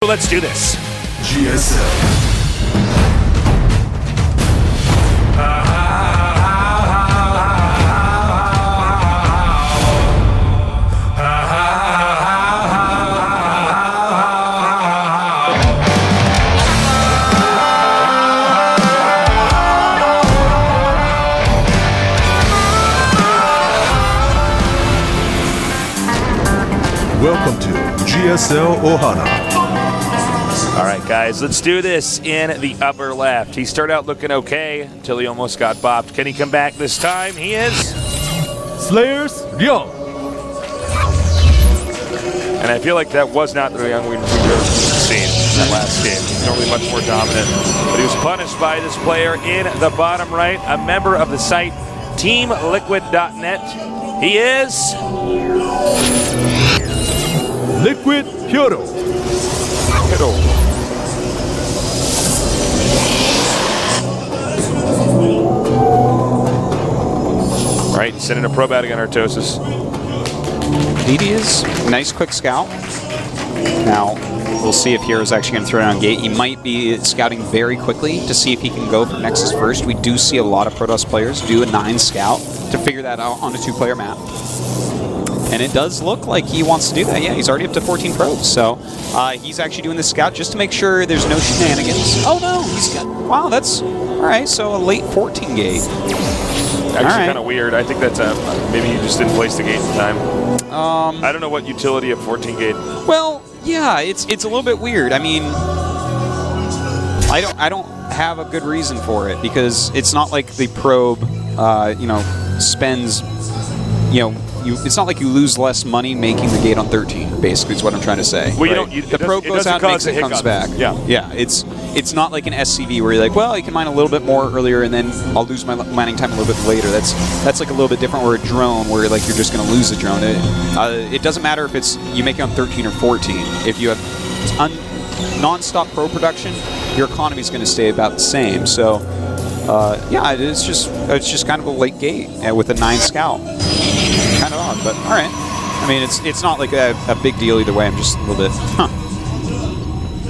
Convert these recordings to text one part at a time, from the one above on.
Let's do this. GSL. Welcome to GSL Ohana. All right, guys, let's do this in the upper left. He started out looking okay until he almost got bopped. Can he come back this time? He is. Slayers, Ryung. And I feel like that was not the Ryung we've seen in that last game. He's normally much more dominant. But he was punished by this player in the bottom right, a member of the site TeamLiquid.net. He is. Liquid Hero. All right, sending a probe out again, Artosis. DD is nice quick scout. Now, we'll see if Hero's actually going to throw it on gate. He might be scouting very quickly to see if he can go for Nexus first. We do see a lot of Protoss players do a 9 scout to figure that out on a 2-player map. And it does look like he wants to do that. Yeah, he's already up to 14 probes. So he's actually doing this scout just to make sure there's no shenanigans. Oh, no. He's got, wow, that's all right. So a late 14 gate. Actually, kind of weird. I think that's maybe he just didn't place the gate in time. I don't know what utility of 14 gate. Well, yeah, it's a little bit weird. I mean, I don't have a good reason for it because it's not like the probe, you know, spends, you know. It's not like you lose less money making the gate on 13, basically, is what I'm trying to say. Well, right? The probe goes out and makes it comes back. Yeah. Yeah, it's not like an SCV where you're like, well, you can mine a little bit more earlier and then I'll lose my mining time a little bit later. That's like a little bit different. Or a drone where like you're just going to lose the drone. It doesn't matter if it's you make it on 13 or 14. If you have non-stop probe production, your economy is going to stay about the same. So, yeah, it's just kind of a late gate with a 9 scout. Kind of odd, but all right. I mean, it's not like a big deal either way. I'm just a little bit, huh.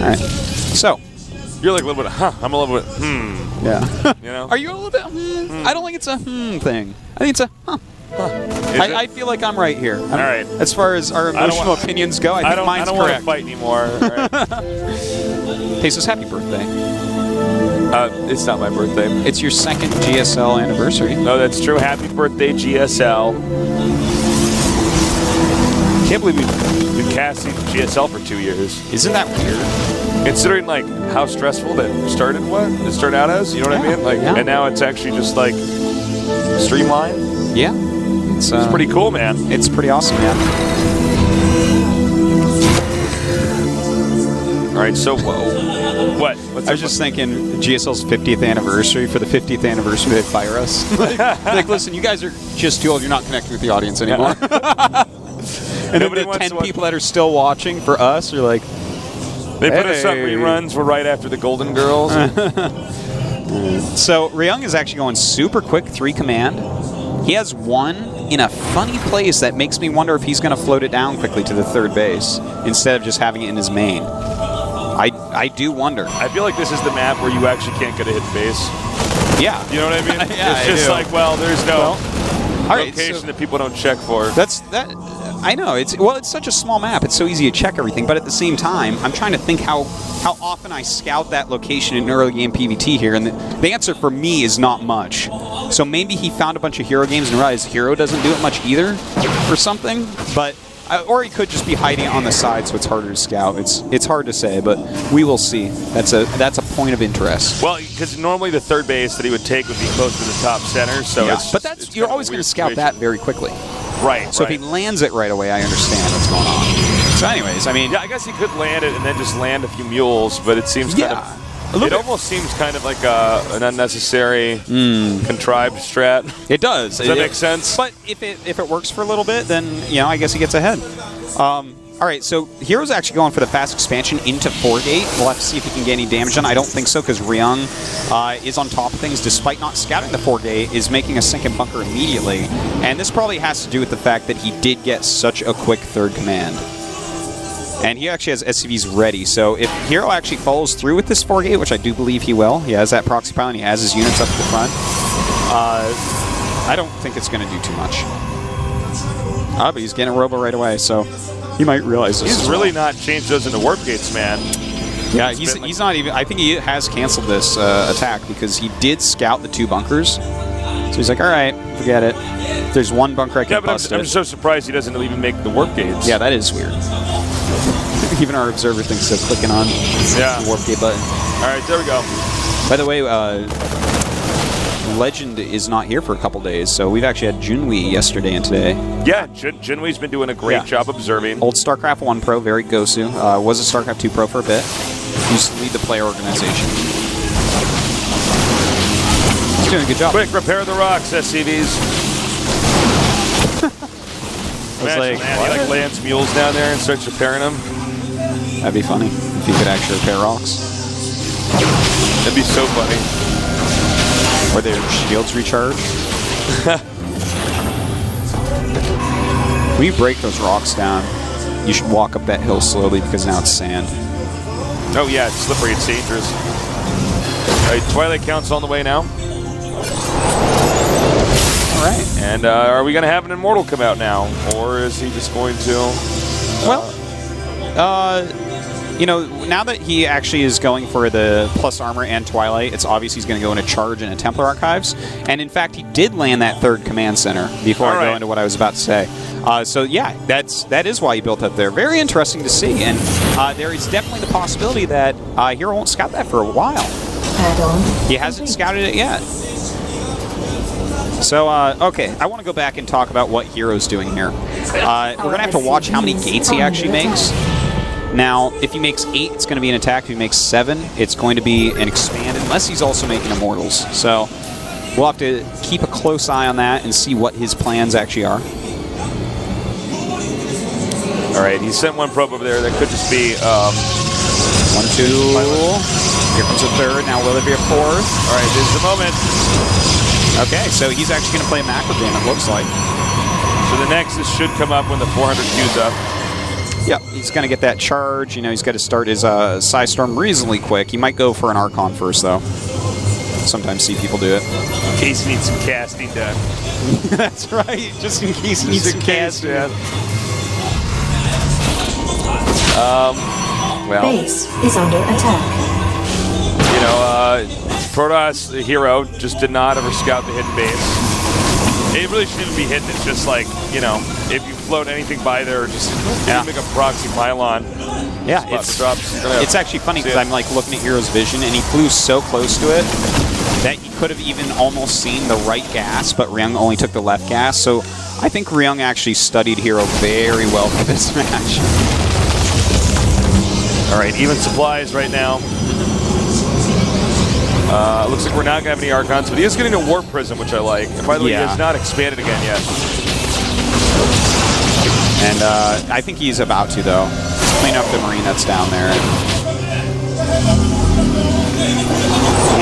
All right. So. You're like a little bit, huh. I'm a little bit, Yeah. You know? Are you a little bit, I don't think it's a thing. I think it's a, I feel like I'm right here. All right. As far as our emotional opinions go, I think mine's correct. I don't want to fight anymore. All right. Pesos, happy birthday. It's not my birthday. It's your 2nd GSL anniversary. No, that's true. Happy birthday, GSL. Can't believe we've been casting GSL for 2 years. Isn't that weird? Considering like how stressful that started out as, you know what I mean? Like, and now it's actually just like streamlined. Yeah, it's pretty cool, man. It's pretty awesome, man. All right, so what? I was just thinking GSL's 50th anniversary. For the 50th anniversary, they fire us. like, listen, you guys are just too old. You're not connecting with the audience anymore. And then the 10 people that are still watching for us are like, they put us on reruns. We're right after the Golden Girls. So Ryung is actually going super quick, 3 command. He has 1 in a funny place that makes me wonder if he's going to float it down quickly to the 3rd base instead of just having it in his main. I do wonder. I feel like this is the map where you actually can't get a hit base. Yeah. You know what I mean? Yeah, it's just like, well, there's no location so that people don't check for. I know. It's such a small map. It's so easy to check everything. But at the same time, I'm trying to think how often I scout that location in early game PvT here, and the answer for me is not much. So maybe he found a bunch of Hero games and realized Hero doesn't do it much either, or something. But or he could just be hiding it on the side, so it's harder to scout. It's hard to say, but we will see. That's a point of interest. Well, because normally the 3rd base that he would take would be close to the top center. So yeah, but you're always going to scout that very quickly. Right. So if he lands it right away, I understand what's going on. So anyways, I mean... Yeah, I guess he could land it and then just land a few mules, but it seems kind of... It almost seems kind of like an unnecessary, contrived strat. It does. Does that make sense? But if it works for a little bit, then, you know, I guess he gets ahead. All right, so Hero's actually going for the fast expansion into 4-gate. We'll have to see if he can get any damage done. I don't think so, because Ryung is on top of things, despite not scouting the 4-gate, is making a second bunker immediately. And this probably has to do with the fact that he did get such a quick 3rd command. And he actually has SCVs ready, so if Hero actually follows through with this 4-gate, which I do believe he will, he has that proxy pylon, he has his units up at the front, I don't think it's going to do too much. But he's getting a robo right away, so he might realize this. He's really not changed those into warp gates, man. Yeah, he's not even... I think he has canceled this attack because he did scout the 2 bunkers. So he's like, all right, forget it. If there's 1 bunker, I can bust it. I'm so surprised he doesn't even make the warp gates. Yeah, that is weird. Even our observer thinks of clicking on the warp gate button. All right, there we go. By the way, Legend is not here for a couple days, so we've actually had Junwei yesterday and today. Yeah, Junwei's been doing a great job observing. Old StarCraft 1 Pro, very Gosu. Was a StarCraft 2 Pro for a bit. Used to lead the player organization. He's doing a good job. Quick, repair the rocks, SCVs. Imagine, man, he like lands mules down there and starts repairing them. That'd be funny if he could actually repair rocks. That'd be so funny. Or their shields recharge. When you break those rocks down, you should walk up that hill slowly because now it's sand. Oh yeah, it's slippery, it's dangerous. All right, Twilight Count's on the way now. All right. And are we going to have an Immortal come out now? Or is he just going to... you know, now that he actually is going for the plus armor and Twilight, it's obvious he's going to go into Charge and a Templar Archives. And in fact, he did land that 3rd command center before I go into what I was about to say. So yeah, that is why he built up there. Very interesting to see. And there is definitely the possibility that Hero won't scout that for a while. He hasn't scouted it yet. So, okay, I want to go back and talk about what Hero's doing here. We're going to have to watch how many gates he actually makes. Now, if he makes 8, it's going to be an attack. If he makes 7, it's going to be an expand, unless he's also making Immortals. So, we'll have to keep a close eye on that and see what his plans actually are. All right, he sent 1 probe over there. That could just be... 1, 2... Here comes a 3rd. Now will there be a 4th? All right, this is the moment. Okay, so he's actually going to play a macro game, it looks like. So the Nexus should come up when the 400 queue's up. Yep, he's going to get that charge. You know, he's got to start his Psystorm reasonably quick. He might go for an Archon first, though. Sometimes see people do it. In case he needs some casting done. That's right, just in case he needs some casting. Well, base is under attack. You know, Protoss, the Hero, just did not ever scout the hidden base. It really shouldn't be hidden. It's just like, you know, if you float anything by there, just make a proxy pylon. Yeah, it's actually funny because I'm like looking at Hero's vision, and he flew so close to it that he could have even almost seen the right gas, but Ryung only took the left gas. So I think Ryung actually studied Hero very well for this match. All right, even supplies right now. Looks like we're not going to have any Archons, but he is getting a Warp Prism, which I like. And by the way, he has not expanded again yet. And I think he's about to, though. Clean up the Marine that's down there.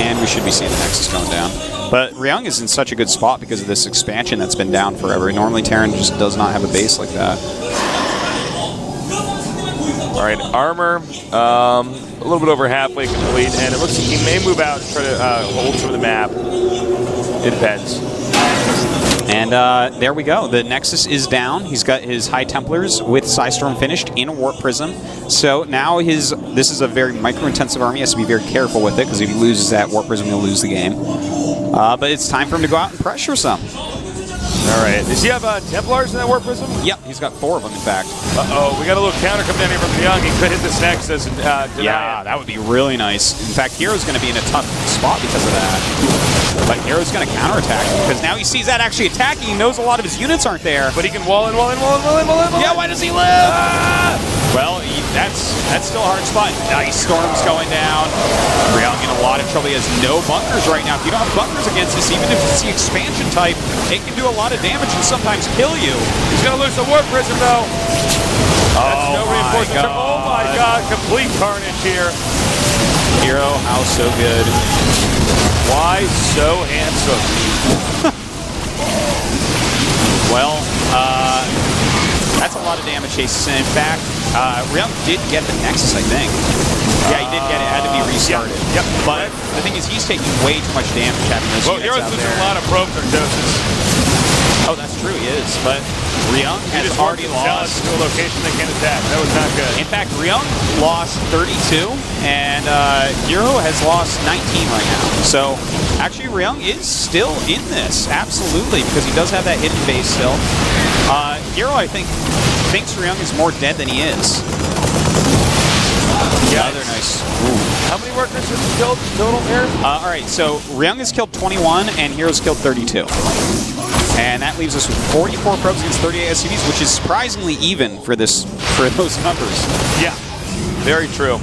And we should be seeing the Nexus going down. But Ryung is in such a good spot because of this expansion that's been down forever. Normally, Terran just does not have a base like that. All right, armor, a little bit over halfway complete, and it looks like he may move out and try to hold some of the map. It depends. And there we go. The Nexus is down. He's got his High Templars with Psystorm finished in a Warp Prism. So now this is a very micro-intensive army. He has to be very careful with it, because if he loses that Warp Prism, he'll lose the game. But it's time for him to go out and pressure some. All right. Does he have Templars in that Warp Prism? Yep, he's got 4 of them, in fact. Uh-oh, we got a little counter coming down here from Ryung. He could hit this Nexus and deny it. That would be really nice. In fact, Hero's going to be in a tough spot because of that. But Hero's going to counterattack because now he sees that actually attacking. He knows a lot of his units aren't there. But he can wall in. Yeah, why does he live? Well, that's still a hard spot. Nice storms going down. Ryung in a lot of trouble. He has no bunkers right now. If you don't have bunkers against this, even if it's the expansion type, it can do a lot of damage and sometimes kill you. He's going to lose the Warp Prism, though. That's no reinforcement. Oh, my God. Complete carnage here. Hero, how so good. Why so handsome? Well, That's a lot of damage chases. And in fact, Ryung did get the Nexus, I think. Yeah, he did get it. It had to be restarted. Yep. But the thing is, he's taking way too much damage having those units Hero's out losing there. a lot of probes or doses. Oh, that's true, he is. But Ryung has already lost to a location they can't attack. That was not good. In fact, Ryung lost 32, and Hero has lost 19 right now. So, actually, Ryung is still in this, absolutely, because he does have that hidden base still. Hero, I think, thinks Ryung is more dead than he is. Yeah, another nice. Ooh. How many workers have you killed total here? All right, so Ryung has killed 21, and Hero's killed 32. And that leaves us with 44 probes against 38 SCVs, which is surprisingly even for those numbers. Yeah, very true.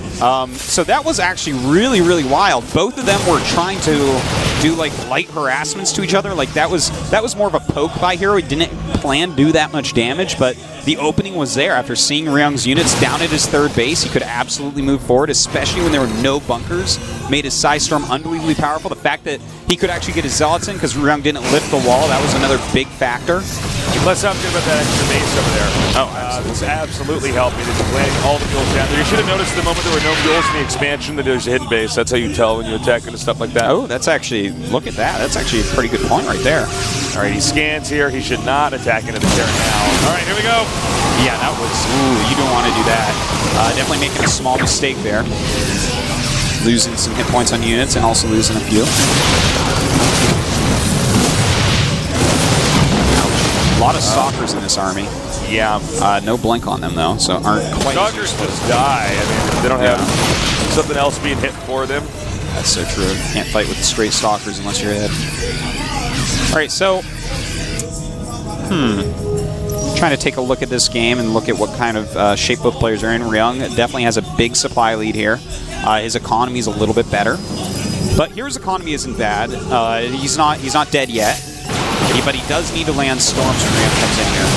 So that was actually really, really wild. Both of them were trying to do like light harassments to each other. Like that was more of a poke by Hero. He didn't plan to do that much damage, but the opening was there. After seeing Ryung's units down at his third base, he could absolutely move forward, especially when there were no bunkers. Made his Psy Storm unbelievably powerful. The fact that he could actually get his Zealots in because Ryung didn't lift the wall, that was another big factor. Let's not forget about that extra base over there. Oh, absolutely. This absolutely helped me. They're planting all the mules down there. You should have noticed the moment there were no mules in the expansion that there's a hidden base. That's how you tell when you attack and stuff like that. Oh, that's actually, look at that. That's actually a pretty good point right there. All right, he scans here. He should not attack into the Terran now. All right, here we go. Yeah, that was, ooh, you don't want to do that. Definitely making a small mistake there. Losing some hit points on units and also losing a few. A lot of stalkers in this army. Yeah. No blink on them though, so aren't quite. Stalkers just die. I mean, they don't have something else being hit for them. That's so true. Can't fight with straight stalkers unless you're ahead. All right, so trying to take a look at this game and look at what kind of shape both players are in. Ryung definitely has a big supply lead here. His economy is a little bit better, but Hero's economy isn't bad. He's not dead yet, but he does need to land storms when Ryung comes in here.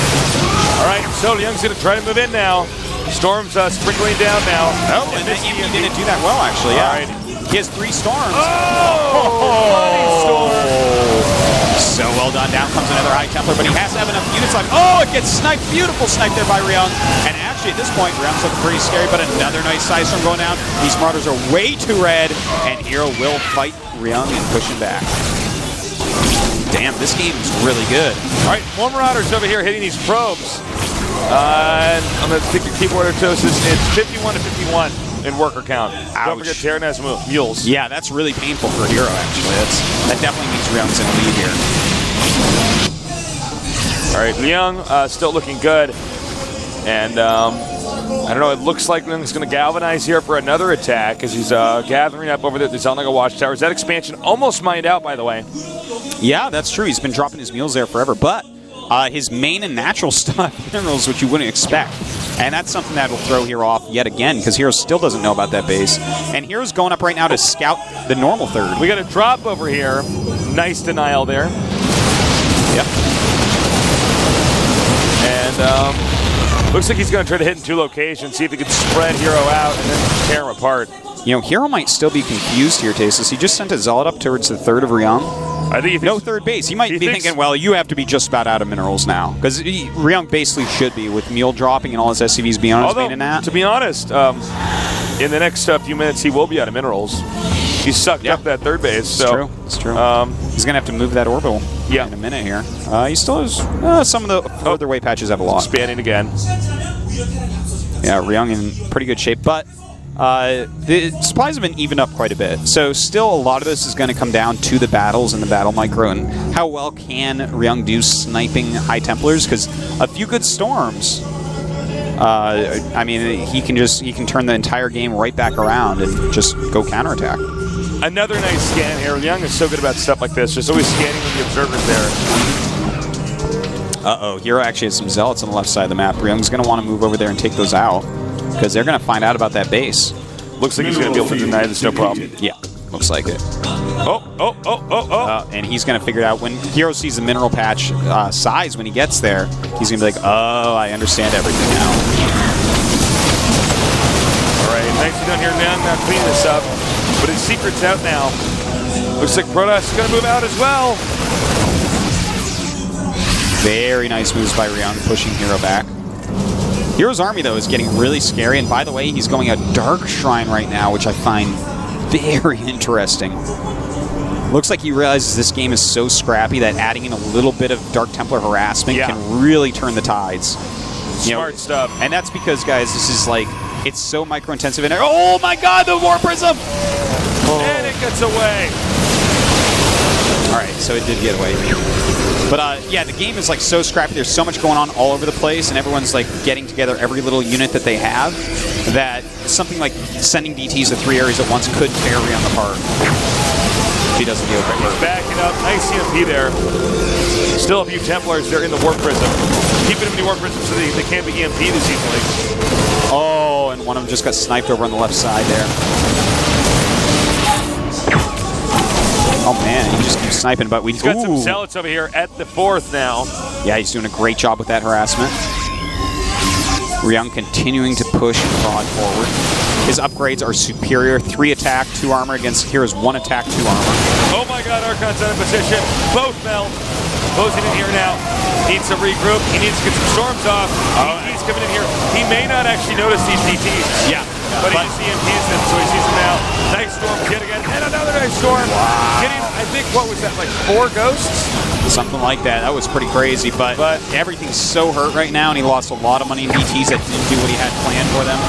All right, so Ryung's going to try to move in now. Storms sprinkling down now. Oh, and then he didn't do that well, actually. Yeah. All right. He has 3 storms. Oh! So well done. Down comes another High Templar, but he has to have enough units left. Oh, it gets sniped. Beautiful snipe there by Ryung. And actually, at this point, Ryung's looking pretty scary, but another nice Psy Storm going down. These Marauders are way too red, and Hero will fight Ryung and push him back. Damn, this game is really good. All right, more Marauders over here hitting these probes. I'm going to pick your keyboard or toast. It's 51 to 51 in worker count. Ouch. Don't forget Terran has mules. Yeah, that's really painful for Hero, actually. That definitely means Ryung's in the lead here. All right, Ryung still looking good. And I don't know, it looks like Ryung's going to galvanize here for another attack as he's gathering up over there. They sound like a watchtowers. That expansion almost mined out, by the way. Yeah, that's true. He's been dropping his mules there forever, but his main and natural stuff minerals, which you wouldn't expect. And that's something that will throw Hero off yet again, because Hero still doesn't know about that base. And Hero's going up right now to scout the normal third. We got a drop over here. Nice denial there. Yep. And looks like he's going to try to hit in 2 locations, see if he can spread Hero out and then tear him apart. You know, Hero might still be confused here, Tasis. He just sent a Zealot up towards the third of Ryung. I think no third base. He might be thinking, well, you have to be just about out of minerals now. Because Ryung basically should be, with mule dropping and all his SCVs being on his main and that. To be honest, in the next few minutes, he will be out of minerals. He sucked up that third base. So it's true. He's going to have to move that orbital in a minute here. He still has some of the further away patches have a lot. Spanning again. Yeah, Ryung in pretty good shape, but the supplies have been evened up quite a bit. So still a lot of this is going to come down to the battles and the battle micro and how well can Ryung do sniping High Templars, because a few good storms, I mean, he can turn the entire game right back around and just go counterattack. Another nice scan here. Ryung is so good about stuff like this, just always scanning with the observers there. Uh-oh, Hero actually has some Zealots on the left side of the map. Ryung's going to want to move over there and take those out, because they're going to find out about that base. Looks like he's going to be able to deny this, no problem. Yeah, looks like it. Oh. And he's going to figure it out. When Hero sees the mineral patch size when he gets there, he's going to be like, oh, I understand everything now. All right, nicely done here, Ryung. Now clean this up. But his secret's out now. Looks like Protoss is going to move out as well. Very nice moves by Ryung, pushing Hero back. Hero's army, though, is getting really scary, and by the way, he's going a Dark Shrine right now, which I find very interesting. Looks like he realizes this game is so scrappy that adding in a little bit of Dark Templar harassment can really turn the tides. Smart stuff. And that's because, guys, this is like, it's so micro-intensive in there. Oh my god, the War Prism! And it gets away. Alright, so it did get away. But yeah, the game is like so scrappy. There's so much going on all over the place, and everyone's like getting together every little unit that they have, that something like sending DTs to 3 areas at once could tear Ryung apart. If he doesn't deal with it. Backing up. Nice CMP there. Still a few Templars there in the Warp Prism. Keeping them in the Warp Prism so they can't be EMP'd as easily. Oh, and one of them just got sniped over on the left side there. Oh man, he just keeps sniping, but He's got some zealots over here at the 4th now. Yeah, he's doing a great job with that harassment. Ryung continuing to push and prod forward. His upgrades are superior. 3 attack, 2 armor against Hero's 1 attack, 2 armor. Oh my god, Archon's out of position. Both fell. Closing in here now. Needs to regroup. He needs to get some storms off. He's coming in here. He may not actually notice these DTs. Yeah. But he just EMPs them, so he sees them now. Nice storm yet again. And another nice storm. Wow. Getting, I think, what was that, like 4 ghosts? Something like that. That was pretty crazy, but everything's so hurt right now, and he lost a lot of money in DTs that didn't do what he had planned for them.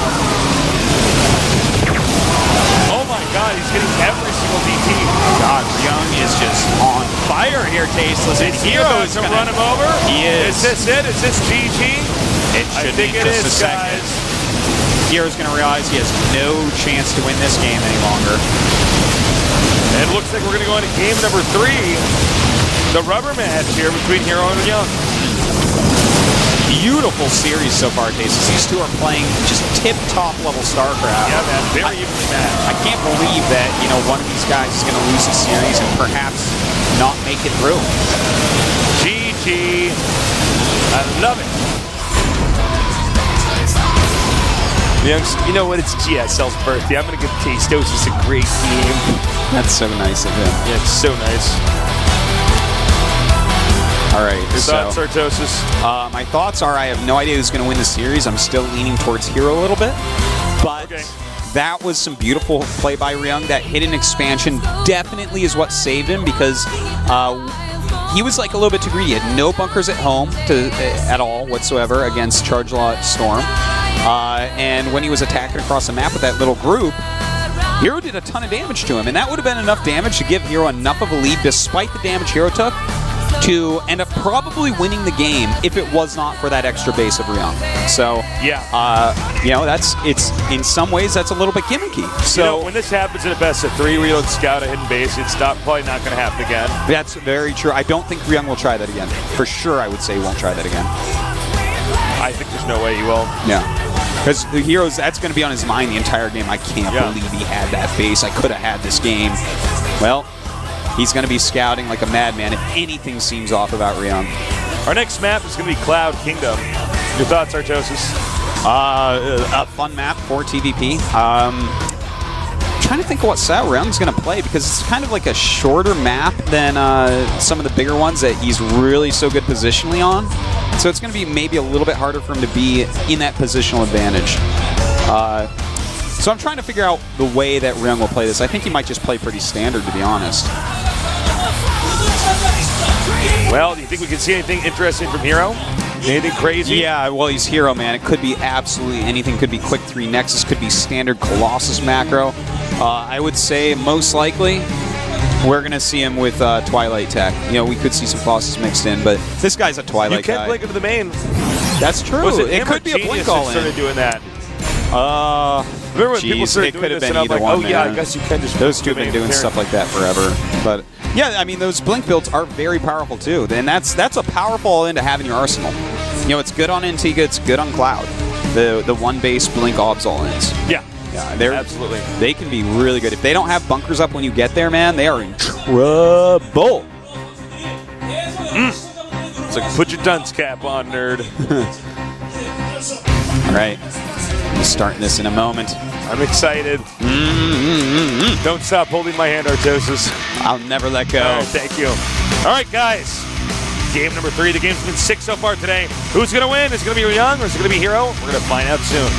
Oh my god, he's getting every single DT. God, Ryung is just on fire here, Tasteless. And Hero's going to run him over. He is. Is this it? Is this GG? I think it is, guys. Hero's going to realize he has no chance to win this game any longer. And it looks like we're going to go into game number 3. The rubber match here between Hero and Ryung. Beautiful series so far, Tasteless. These two are playing just tip-top level StarCraft. Yeah, man. Very evenly matched. I can't believe that, you know, one of these guys is going to lose the series and perhaps not make it through. GG. I love it. You know what? It's GSL's birthday. I'm going to give Tastosis a great game. That's so nice of him. Yeah, it's so nice. All right. Your thoughts, Sartosis? My thoughts are I have no idea who's going to win the series. I'm still leaning towards Hero a little bit. But that was some beautiful play by Ryung. That hidden expansion definitely is what saved him because he was like a little bit too greedy. He had no bunkers at home at all whatsoever against Charge Lot Storm. And when he was attacking across the map with that little group, Hero did a ton of damage to him, and that would have been enough damage to give Hero enough of a lead, despite the damage Hero took, to end up probably winning the game if it was not for that extra base of Ryung. So, yeah, you know, it's in some ways that's a little bit gimmicky. So you know, when this happens in a best of 3 where you scout a hidden base, it's probably not going to happen again. That's very true. I don't think Ryung will try that again. For sure, I would say he won't try that again. I think there's no way he will. Yeah. Because the Heroes, that's going to be on his mind the entire game. I can't believe he had that base. I could have had this game. Well, he's going to be scouting like a madman if anything seems off about Ryung. Our next map is going to be Cloud Kingdom. Your thoughts, Artosis? A fun map for TVP. Trying to think of what style Ryung's going to play because it's kind of like a shorter map than some of the bigger ones that he's really so good positionally on. So it's going to be maybe a little bit harder for him to be in that positional advantage. So I'm trying to figure out the way that Ryung will play this. I think he might just play pretty standard, to be honest. Well, do you think we can see anything interesting from Hero? Anything crazy? Yeah, well, he's Hero, man. It could be absolutely anything. Could be Quick 3 Nexus, could be standard Colossus macro. I would say most likely we're going to see him with Twilight Tech. You know, we could see some Colossus mixed in, but this guy's a Twilight guy. You can blink into the main. That's true. Was it could be a blink all in. Started doing that. Remember when people started doing this and I'm like, oh yeah, I guess you can just... Those two have been doing stuff like that forever. But yeah, I mean, those blink builds are very powerful too. And that's a powerful all-in to have in your arsenal. You know, it's good on Antigua, it's good on Cloud. The one base blink obs all-ins. Yeah. Yeah, they're absolutely. They can be really good. If they don't have bunkers up when you get there, man, they are in trouble. It's like, put your dunce cap on, nerd. All right. I'm starting this in a moment. I'm excited. Don't stop holding my hand, Artosis. I'll never let go. All right, thank you. All right, guys. game number 3. The game's been 6 so far today. Who's going to win? Is it going to be Ryung or is it going to be Hero? We're going to find out soon.